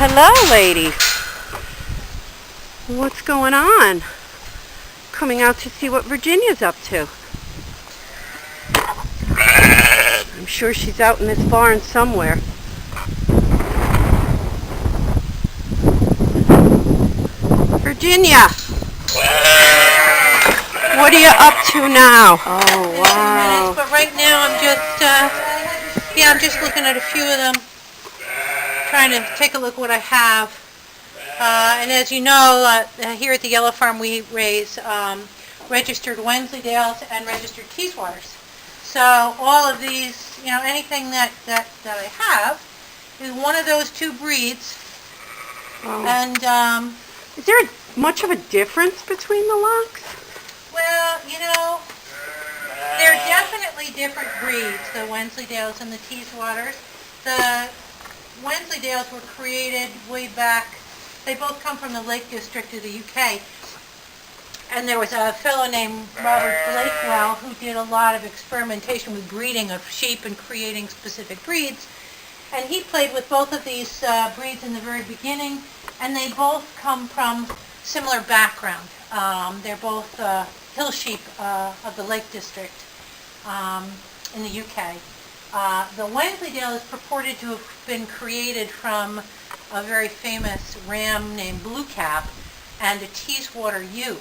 Hello, lady. What's going on? Coming out to see what Virginia's up to. I'm sure she's out in this barn somewhere. Virginia! What are you up to now? Oh, wow. But right now I'm just looking at a few of them, trying to take a look what I have. And as you know, here at the Yellowfarm we raise registered Wensleydales and registered Teeswaters. So all of these, anything that I have is one of those two breeds. Oh. And is there much of a difference between the locks? well, they're definitely different breeds, the Wensleydales and the Teeswaters. The Wensleydales were created way back. They both come from the Lake District of the UK. And there was a fellow named Robert Blakewell who did a lot of experimentation with breeding of sheep and creating specific breeds. And he played with both of these breeds in the very beginning, and they both come from similar background. They're both hill sheep of the Lake District in the UK. The Wensleydale is purported to have been created from a very famous ram named Blue Cap and a Teeswater ewe.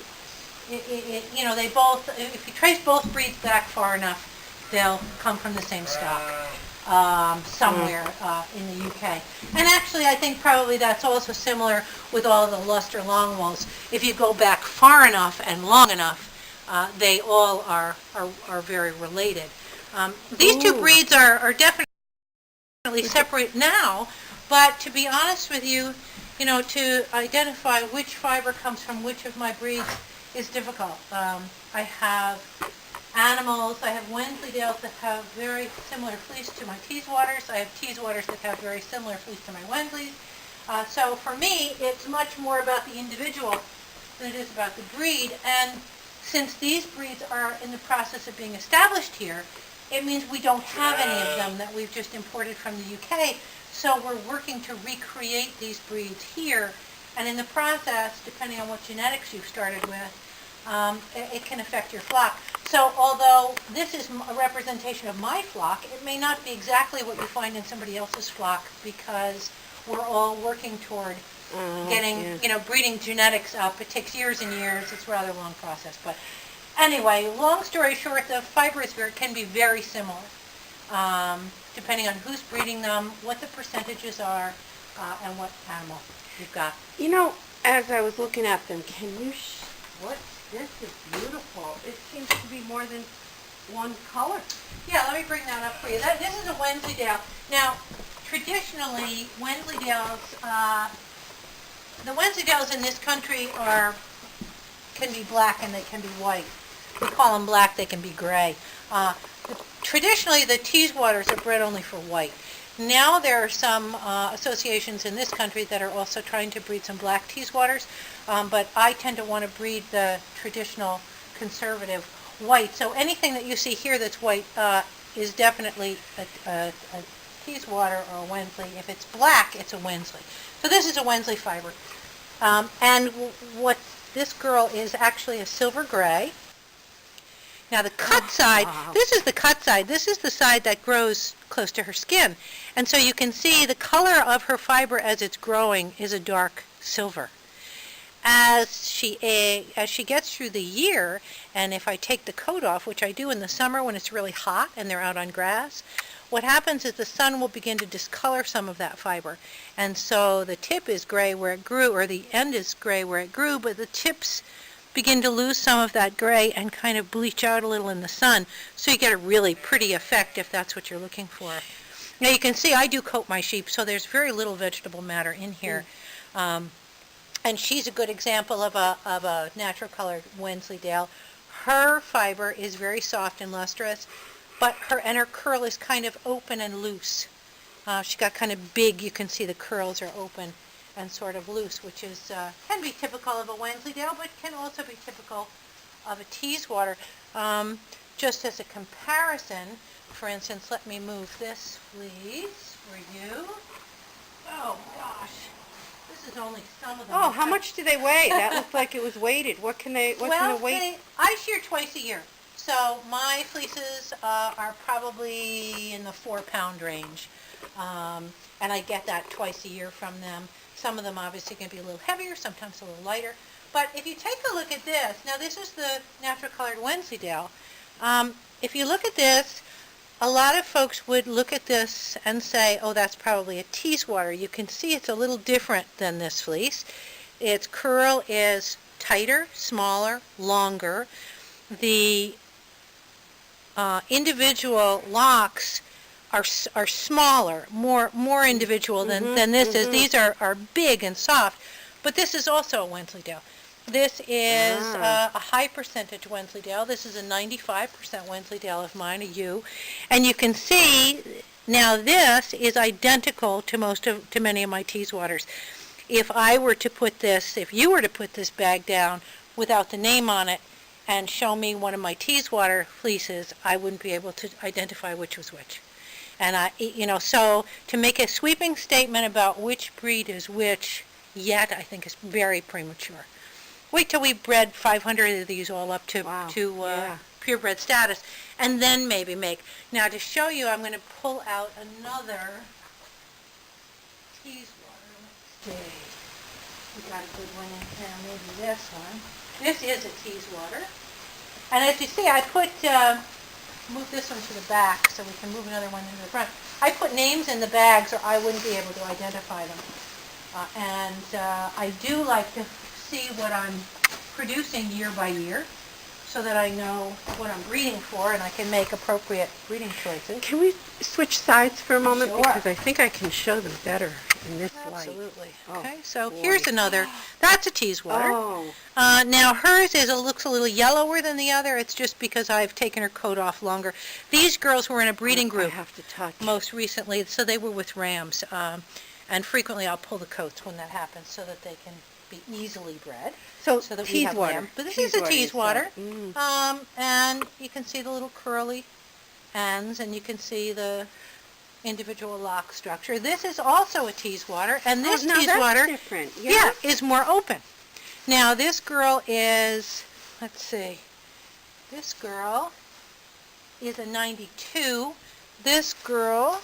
They both, if you trace both breeds back far enough, they'll come from the same stock somewhere in the UK. And actually, I think probably that's also similar with all the luster longwools. If you go back far enough and long enough, they all are very related. These two breeds are definitely separate now, but to be honest with you, to identify which fiber comes from which of my breeds is difficult. I have animals, I have Wensleydales that have very similar fleece to my Teeswaters. I have Teeswaters that have very similar fleece to my Wensleys. So for me, it's much more about the individual than it is about the breed. And since these breeds are in the process of being established here, it means we don't have any of them that we've just imported from the UK. So we're working to recreate these breeds here. And in the process, depending on what genetics you've started with, it can affect your flock. So although this is a representation of my flock, it may not be exactly what you find in somebody else's flock, because we're all working toward getting, breeding genetics up. It takes years and years. It's a rather long process. But anyway, long story short, the fibers can be very similar, depending on who's breeding them, what the percentages are, and what animal you've got. As I was looking at them, this is beautiful. It seems to be more than one color. Yeah, let me bring that up for you. This is a Wensleydale. Now, traditionally, the Wensleydales in this country can be black and they can be white. We call them black, they can be gray. Traditionally, the Teeswaters are bred only for white. Now there are some associations in this country that are also trying to breed some black Teeswaters, but I tend to want to breed the traditional conservative white. So anything that you see here that's white is definitely a Teeswater or a Wensley. If it's black, it's a Wensley. So this is a Wensley fiber. And what this girl is actually a silver gray. Now the cut side, this is the cut side. This is the side that grows close to her skin. And so you can see the color of her fiber as it's growing is a dark silver. As she gets through the year, and if I take the coat off, which I do in the summer when it's really hot and they're out on grass, what happens is the sun will begin to discolor some of that fiber. And so the tip is gray where it grew, or the end is gray where it grew, but the tips begin to lose some of that gray and kind of bleach out a little in the sun, so you get a really pretty effect if that's what you're looking for. Now you can see I do coat my sheep, so there's very little vegetable matter in here. And she's a good example of a natural colored Wensleydale. Her fiber is very soft and lustrous, but her curl is kind of open and loose. She got kind of big. You can see the curls are open and sort of loose, which is can be typical of a Wensleydale, but can also be typical of a Teeswater. Just as a comparison, for instance, let me move this fleece for you. Oh gosh, This is only some of them. Oh, how much do they weigh? That looked like it was weighted. What can they weight? I shear twice a year. So my fleeces are probably in the 4-pound range. And I get that twice a year from them. Some of them obviously can be a little heavier, sometimes a little lighter. But if you take a look at this, now this is the natural colored Wensleydale. If you look at this, a lot of folks would look at this and say, oh, that's probably a Teeswater. You can see it's a little different than this fleece. Its curl is tighter, smaller, longer. The individual locks are smaller, more individual than this is. These are big and soft, but this is also a Wensleydale. This is a high percentage Wensleydale. This is a 95% Wensleydale of mine, a U. And you can see now this is identical to many of my Teeswaters. If I were to put this, if you were to put this bag down without the name on it and show me one of my Teeswater fleeces, I wouldn't be able to identify which was which. And so to make a sweeping statement about which breed is which yet, I think is very premature. Wait till we bred 500 of these all up to purebred status, and then maybe make. Now to show you, I'm going to pull out another Teeswater. Let's see. We got a good one in here. Maybe this one. This is a Teeswater. And as you see, I put, move this one to the back so we can move another one into the front. I put names in the bags or I wouldn't be able to identify them. I do like to see what I'm producing year by year so that I know what I'm breeding for and I can make appropriate breeding choices. Can we switch sides for a moment? Sure. Because I think I can show them better in this light. Absolutely. Oh, Okay, so boy. here's another. That's a Teeswater. Oh. Now hers looks a little yellower than the other. It's just because I've taken her coat off longer. These girls were in a breeding I group have to touch. most recently, so they were with rams. And frequently I'll pull the coats when that happens so that they can be easily bred. So that we have Teeswater. lamb. But this is a Teeswater. And you can see the little curly ends, and you can see the individual lock structure. This is also a Teeswater, and this now Teeswater, that's different. Yeah. is more open. Now this girl is, let's see, this girl is a 92. This girl,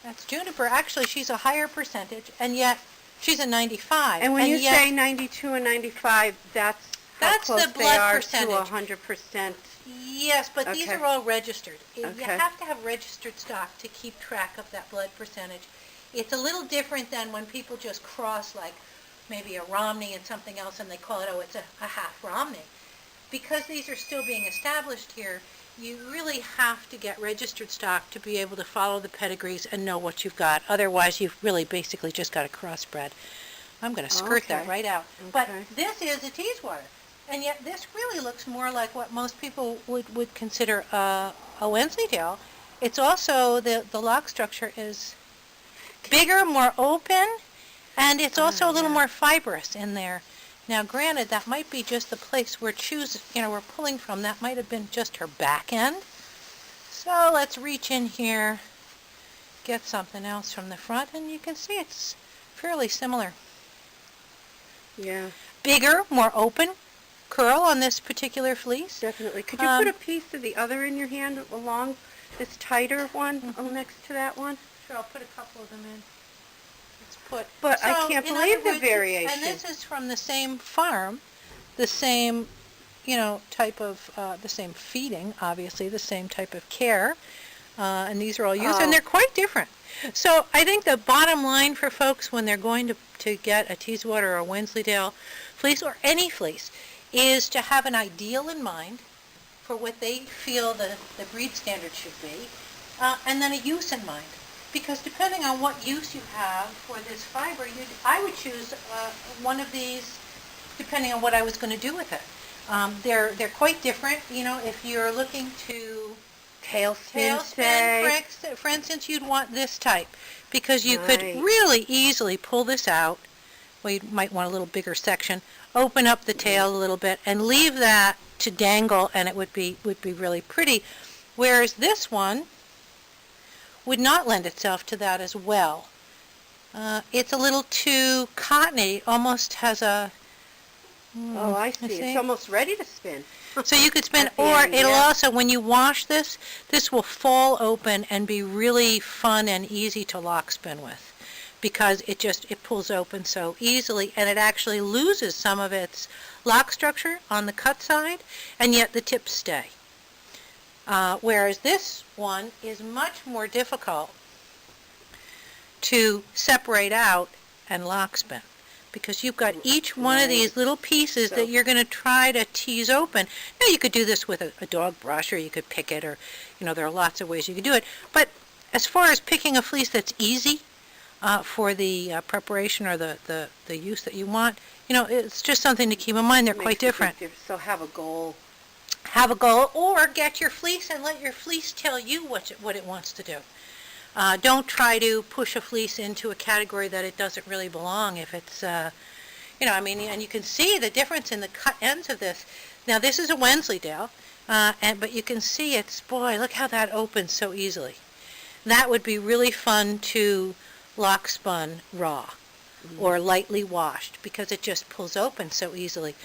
that's Juniper. Actually, she's a higher percentage, and yet she's a 95. And when you say 92 and 95, that's how close the they blood are percentage. to 100%. Yes, but these Okay. are all registered. You Okay. have to have registered stock to keep track of that blood percentage. It's a little different than when people just cross like maybe a Romney and something else and they call it, oh, it's a half Romney. Because these are still being established here, you really have to get registered stock to be able to follow the pedigrees and know what you've got. Otherwise, you've really basically just got a crossbred. I'm going to skirt that right out. But this is a Teeswater. And yet this really looks more like what most people would consider a Wensleydale. It's also, the lock structure is bigger, more open, and it's also a little more fibrous in there. Now, granted, that might be just the place we're we're pulling from. That might have been just her back end. So let's reach in here, get something else from the front, and you can see it's fairly similar. Yeah. Bigger, more open curl on this particular fleece. Definitely. Could you put a piece of the other in your hand along this tighter one next to that one? Sure, I'll put a couple of them in. Let's put. But I So, can't in believe other the words, variation. And this is from the same farm, the same, type of, the same feeding, obviously, the same type of care. And these are all used, and they're quite different. So I think the bottom line for folks when they're going to get a Teeswater or a Wensleydale fleece, or any fleece, is to have an ideal in mind for what they feel the breed standard should be, and then a use in mind. Because depending on what use you have for this fiber, I would choose one of these depending on what I was going to do with it. They're quite different. If you're looking to Tailspin, for instance, you'd want this type because you could really easily pull this out. Well, you might want a little bigger section, open up the tail a little bit, and leave that to dangle, and it would be really pretty. Whereas this one would not lend itself to that as well. It's a little too cottony, almost has a... Oh, I see. It's almost ready to spin. So you could spin, At the or end, it'll yeah. also, when you wash this, this will fall open and be really fun and easy to lock spin with, because it pulls open so easily, and it actually loses some of its lock structure on the cut side, and yet the tips stay. Whereas this one is much more difficult to separate out and lock spin, because you've got each one of these little pieces that you're going to try to tease open. Now, you could do this with a dog brush, or you could pick it, or, there are lots of ways you could do it. But as far as picking a fleece that's easy for the preparation or the use that you want, it's just something to keep in mind. They're quite different. So have a goal. Have a goal, or get your fleece and let your fleece tell you what it wants to do. Don't try to push a fleece into a category that it doesn't really belong. If it's, and you can see the difference in the cut ends of this. Now, this is a Wensleydale, but you can see boy, look how that opens so easily. That would be really fun to lock spun raw or lightly washed, because it just pulls open so easily.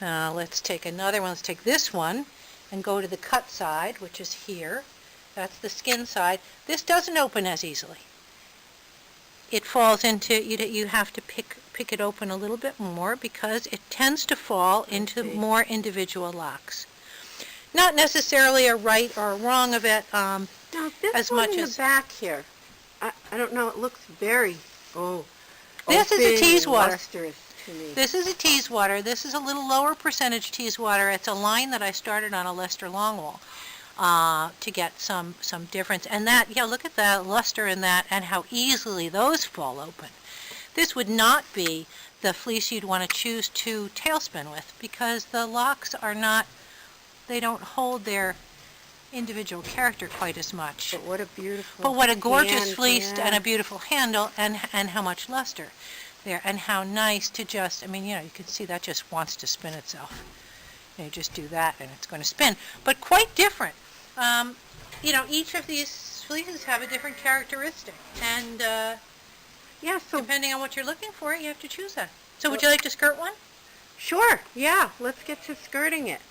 Let's take another one. Let's take this one and go to the cut side, which is here. That's the skin side. This doesn't open as easily. It falls into, you have to pick it open a little bit more, because it tends to fall into more individual locks. Not necessarily a right or a wrong of it, Now, this as one much in as... the back here, I don't know, it looks very, This is a Teeswater. lustrous to me. This is a Teeswater. This is a little lower percentage Teeswater. It's a line that I started on a Leicester longwool to get some difference. And that, look at the luster in that and how easily those fall open. This would not be the fleece you'd want to choose to tailspin with, because the locks are not, they don't hold their individual character quite as much. But what a beautiful But what a gorgeous hand, fleece, yeah. and a beautiful handle, and how much luster there, and how nice to just, you can see that just wants to spin itself. You just do that and it's going to spin. But quite different. Each of these fleeces have a different characteristic, and so depending on what you're looking for, you have to choose that. So would you like to skirt one? sure, yeah, let's get to skirting it.